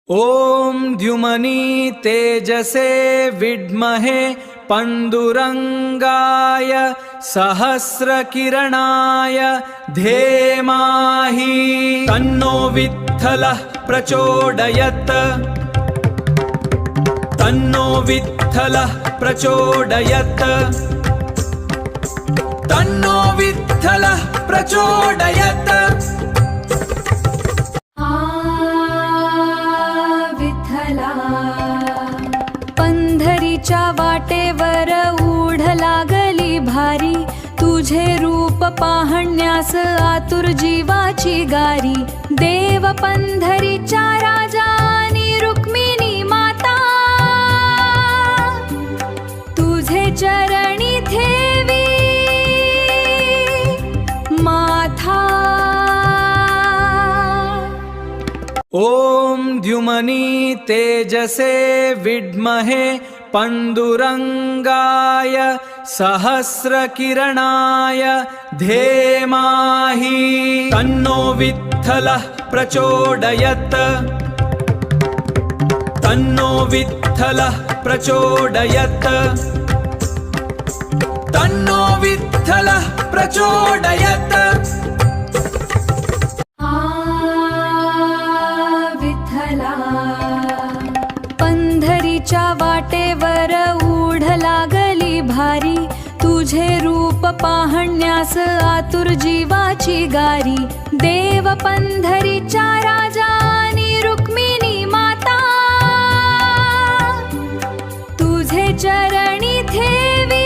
ॐ द्युमनी तेजसे विद्महे पाण्डुरङ्गाय सहस्रकिरणाय धीमहि तन्नो विठ्ठलः प्रचोदयात् तन्नो विठ्ठलः प्रचोदयात् तन्नो विठ्ठलः प्रचोदयात्। पंढरीच्या वाटेवर ऊढ लागली भारी, तुझे रूप पाहण्यास आतुर जीवाची गारी। देव पंढरीच्या राजा आणि रुक्मिणी माता, तुझे चरणी ठेवी माथा। ॐ द्युमनी तेजसे विद्महे पाण्डुरङ्गाय सहस्रकिरणाय धीमहि तन्नो विठ्ठलः प्रचोदयात् तन्नो विठ्ठलः प्रचोदयात् तन्नो विठ्ठलः प्रचोदयात्। पंढरीच्या वाटेवर ऊढ लागली भारी, तुझे रूप पाहण्यास आतुर जीवाची गारी। देव पंढरीच्या राजा आणि रुक्मिणी माता, तुझे चरणी ठेवी